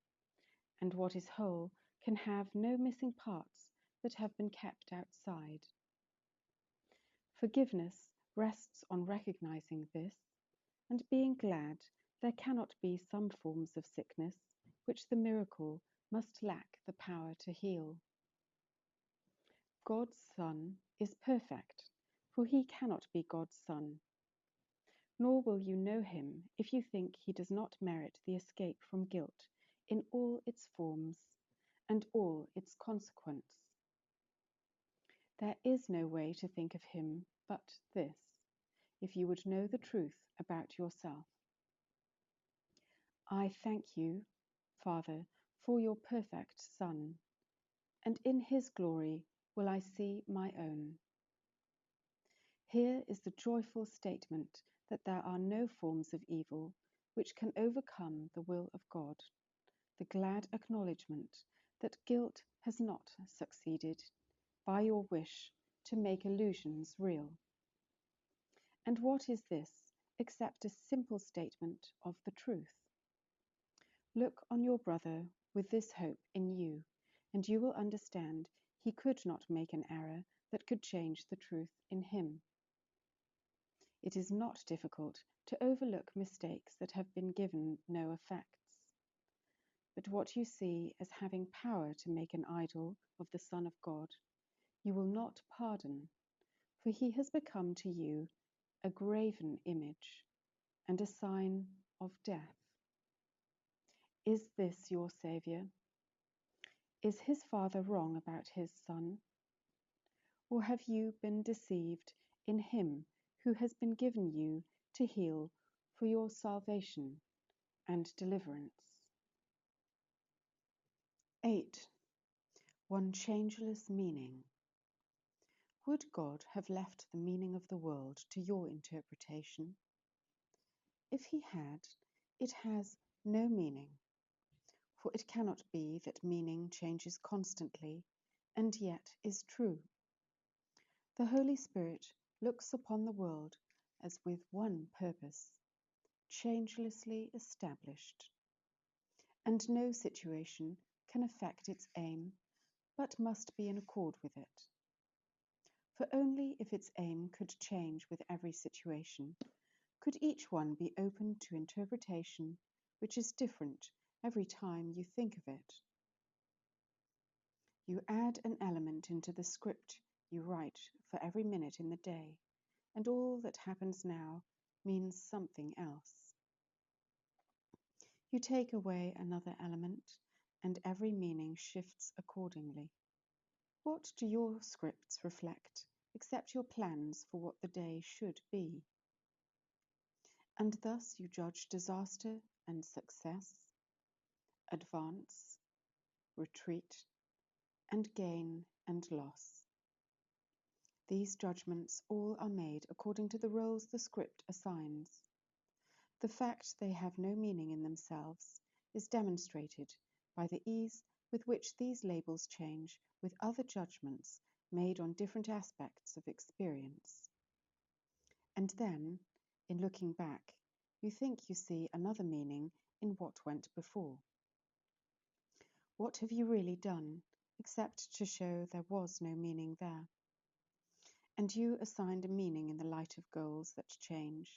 and what is whole can have no missing parts that have been kept outside. Forgiveness rests on recognizing this and being glad there cannot be some forms of sickness which the miracle must lack the power to heal. God's Son is perfect, for he cannot be God's Son. Nor will you know him if you think he does not merit the escape from guilt in all its forms and all its consequence. There is no way to think of him but this, if you would know the truth about yourself. I thank you, Father, for your perfect Son, and in his glory will I see my own. Here is the joyful statement that there are no forms of evil which can overcome the will of God, the glad acknowledgement that guilt has not succeeded by your wish to make illusions real. And what is this except a simple statement of the truth? Look on your brother with this hope in you, and you will understand he could not make an error that could change the truth in him. It is not difficult to overlook mistakes that have been given no effects. But what you see as having power to make an idol of the Son of God, you will not pardon, for he has become to you a graven image and a sign of death. Is this your Saviour? Is his Father wrong about his Son? Or have you been deceived in him who has been given you to heal for your salvation and deliverance? 8. One changeless meaning. Would God have left the meaning of the world to your interpretation? If he had, it has no meaning, for it cannot be that meaning changes constantly and yet is true. The Holy Spirit looks upon the world as with one purpose, changelessly established, and no situation can affect its aim, but must be in accord with it. For only if its aim could change with every situation, could each one be open to interpretation which is different every time you think of it. You add an element into the script you write for every minute in the day, and all that happens now means something else. You take away another element, and every meaning shifts accordingly. What do your scripts reflect, except your plans for what the day should be? And thus you judge disaster and success, advance, retreat, and gain and loss. These judgments all are made according to the roles the script assigns. The fact they have no meaning in themselves is demonstrated by the ease with which these labels change with other judgments made on different aspects of experience. And then, in looking back, you think you see another meaning in what went before. What have you really done, except to show there was no meaning there? And you assigned a meaning in the light of goals that change,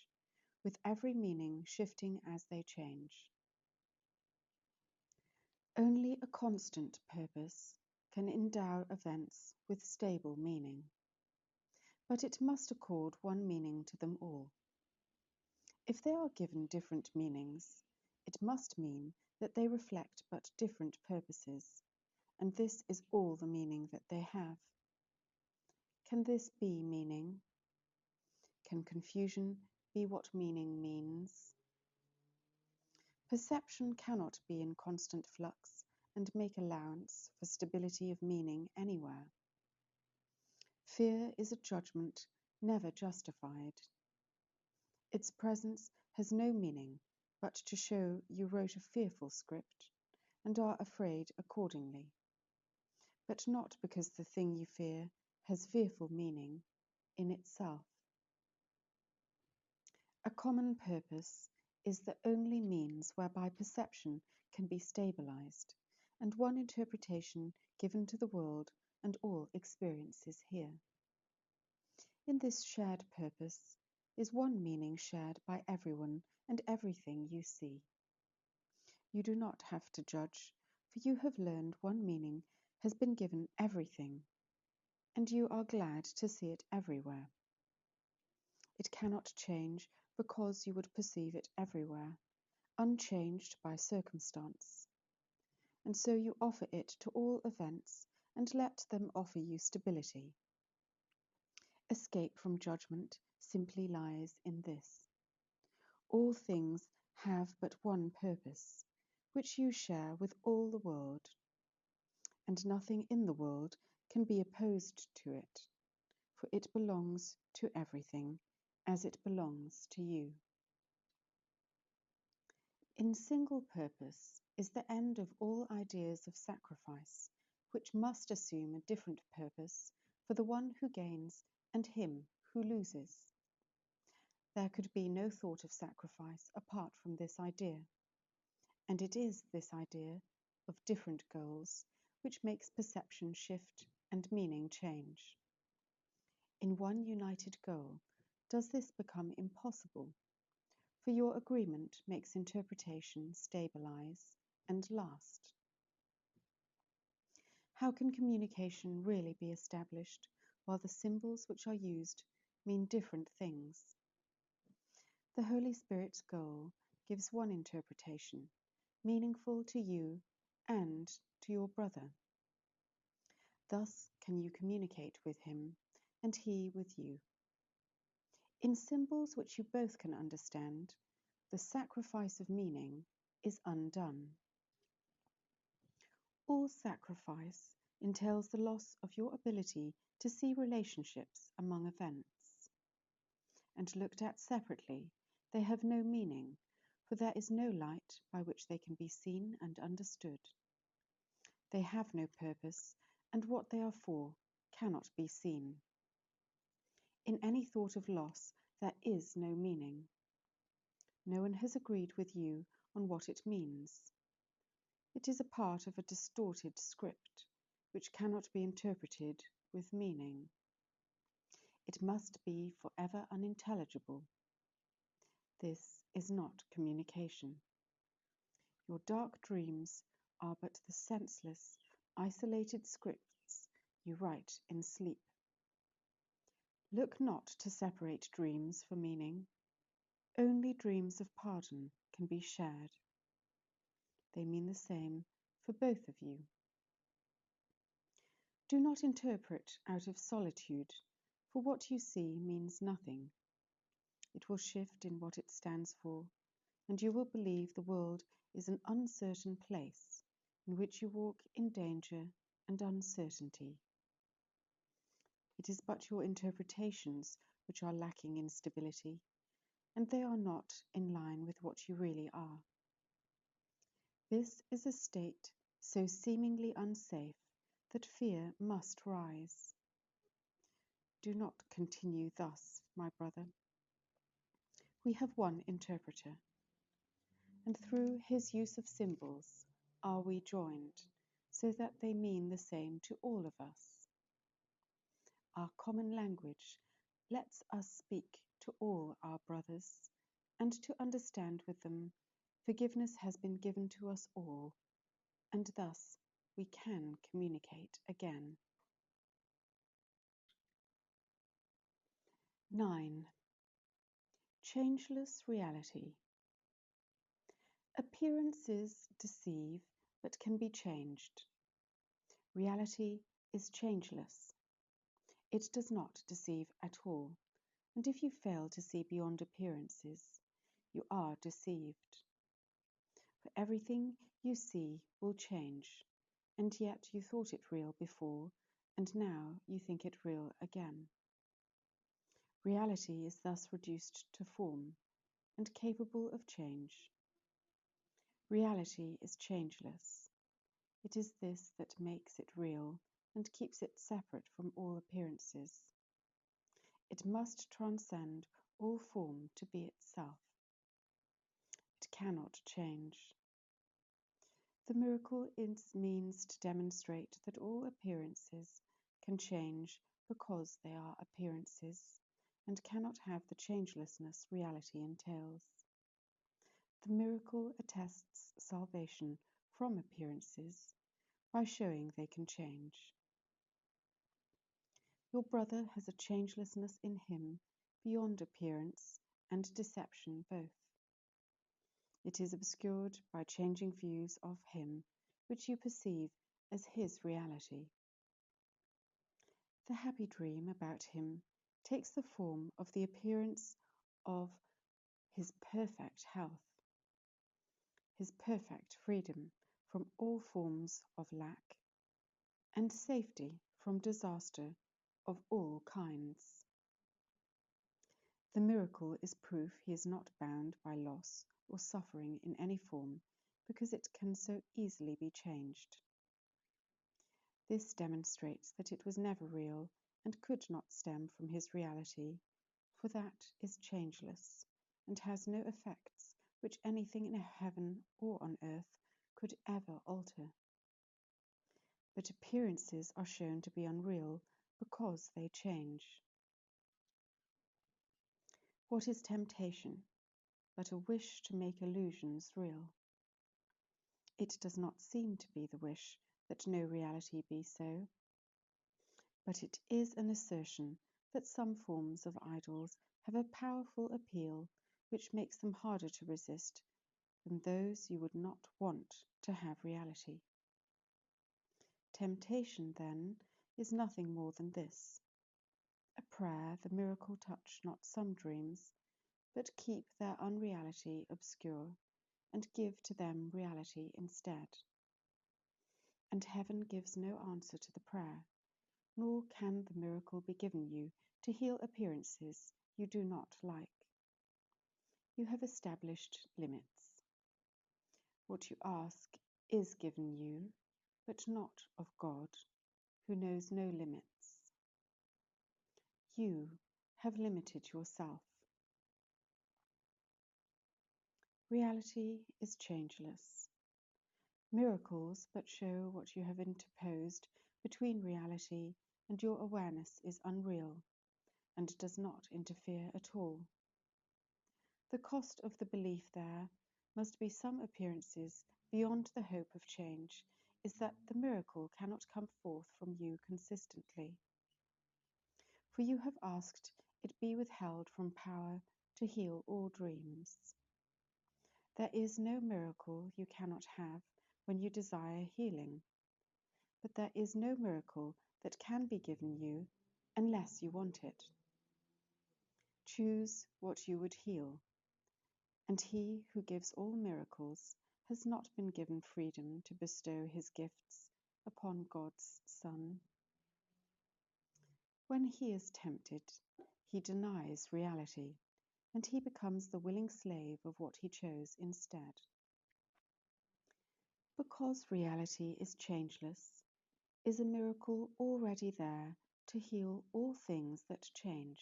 with every meaning shifting as they change. Only a constant purpose can endow events with stable meaning, but it must accord one meaning to them all. If they are given different meanings, it must mean that they reflect but different purposes, and this is all the meaning that they have. Can this be meaning? Can confusion be what meaning means? Perception cannot be in constant flux and make allowance for stability of meaning anywhere. Fear is a judgment never justified. Its presence has no meaning but to show you wrote a fearful script and are afraid accordingly, but not because the thing you fear has fearful meaning in itself. A common purpose is the only means whereby perception can be stabilized, and one interpretation given to the world and all experiences here. In this shared purpose is one meaning shared by everyone and everything you see. You do not have to judge, for you have learned one meaning has been given everything, and you are glad to see it everywhere. It cannot change because you would perceive it everywhere, unchanged by circumstance. And so you offer it to all events and let them offer you stability. Escape from judgment simply lies in this. All things have but one purpose, which you share with all the world, and nothing in the world can be opposed to it, for it belongs to everything as it belongs to you. In single purpose is the end of all ideas of sacrifice, which must assume a different purpose for the one who gains and him who loses. There could be no thought of sacrifice apart from this idea, and it is this idea of different goals which makes perception shift and meaning change. In one united goal does this become impossible, for your agreement makes interpretation stabilize and last. How can communication really be established while the symbols which are used mean different things? The Holy Spirit's goal gives one interpretation, meaningful to you and to your brother. Thus can you communicate with him, and he with you. In symbols which you both can understand, the sacrifice of meaning is undone. All sacrifice entails the loss of your ability to see relationships among events. And looked at separately, they have no meaning, for there is no light by which they can be seen and understood. They have no purpose, and what they are for cannot be seen. In any thought of loss, there is no meaning. No one has agreed with you on what it means. It is a part of a distorted script, which cannot be interpreted with meaning. It must be forever unintelligible. This is not communication. Your dark dreams are but the senseless, isolated scripts you write in sleep. Look not to separate dreams for meaning. Only dreams of pardon can be shared. They mean the same for both of you. Do not interpret out of solitude, for what you see means nothing. It will shift in what it stands for, and you will believe the world is an uncertain place in which you walk in danger and uncertainty. It is but your interpretations which are lacking in stability, and they are not in line with what you really are. This is a state so seemingly unsafe that fear must rise. Do not continue thus, my brother. We have one interpreter, and through his use of symbols are we joined, so that they mean the same to all of us. Our common language lets us speak to all our brothers, and to understand with them, forgiveness has been given to us all, and thus we can communicate again. 9. Changeless reality. Appearances deceive but can be changed. Reality is changeless. It does not deceive at all, and if you fail to see beyond appearances, you are deceived. For everything you see will change, and yet you thought it real before, and now you think it real again. Reality is thus reduced to form, and capable of change. Reality is changeless. It is this that makes it real and keeps it separate from all appearances. It must transcend all form to be itself. It cannot change. The miracle means to demonstrate that all appearances can change because they are appearances, and cannot have the changelessness reality entails. The miracle attests salvation from appearances by showing they can change. Your brother has a changelessness in him beyond appearance and deception both. It is obscured by changing views of him, which you perceive as his reality. The happy dream about him takes the form of the appearance of his perfect health, his perfect freedom from all forms of lack, and safety from disaster of all kinds. The miracle is proof he is not bound by loss or suffering in any form, because it can so easily be changed. This demonstrates that it was never real and could not stem from his reality, for that is changeless and has no effects which anything in heaven or on earth could ever alter. But appearances are shown to be unreal because they change. What is temptation but a wish to make illusions real? It does not seem to be the wish that no reality be so, but it is an assertion that some forms of idols have a powerful appeal which makes them harder to resist than those you would not want to have reality. Temptation, then, is nothing more than this: a prayer the miracle touch not some dreams, but keep their unreality obscure, and give to them reality instead. And heaven gives no answer to the prayer, nor can the miracle be given you to heal appearances you do not like. You have established limits. What you ask is given you, but not of God, who knows no limits. You have limited yourself. Reality is changeless. Miracles but show what you have interposed between reality and your awareness is unreal, and does not interfere at all. The cost of the belief there must be some appearances beyond the hope of change, is that the miracle cannot come forth from you consistently. For you have asked it be withheld from power to heal all dreams. There is no miracle you cannot have when you desire healing, but there is no miracle that can be given you unless you want it. Choose what you would heal, and he who gives all miracles has not been given freedom to bestow his gifts upon God's Son. When he is tempted, he denies reality, and he becomes the willing slave of what he chose instead. Because reality is changeless, is a miracle already there to heal all things that change,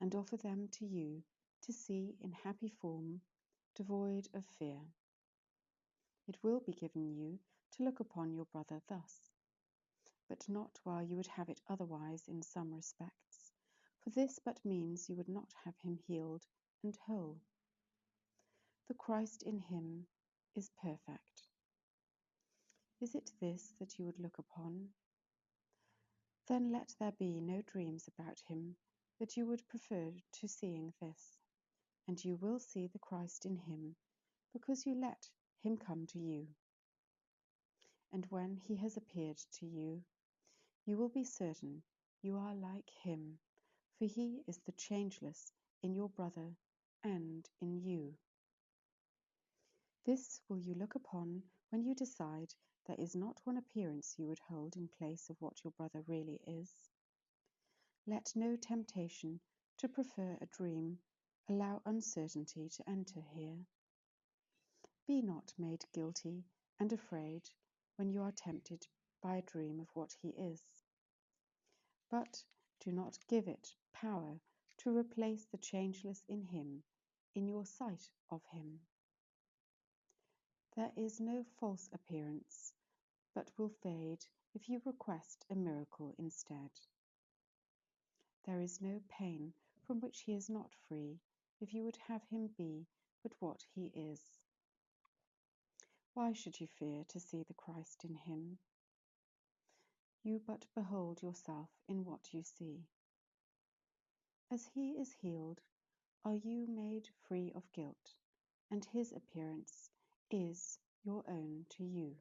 and offer them to you to see in happy form, devoid of fear. It will be given you to look upon your brother thus, but not while you would have it otherwise in some respects, for this but means you would not have him healed and whole. The Christ in him is perfect. Is it this that you would look upon? Then let there be no dreams about him, that you would prefer to seeing this, and you will see the Christ in him, because you let him come to you. And when he has appeared to you, you will be certain you are like him, for he is the changeless in your brother and in you. This will you look upon when you decide there is not one appearance you would hold in place of what your brother really is. Let no temptation to prefer a dream allow uncertainty to enter here. Be not made guilty and afraid when you are tempted by a dream of what he is. But do not give it power to replace the changeless in him in your sight of him. There is no false appearance, but will fade if you request a miracle instead. There is no pain from which he is not free, if you would have him be but what he is. Why should you fear to see the Christ in him? You but behold yourself in what you see. As he is healed, are you made free of guilt, and his appearance is your own to you.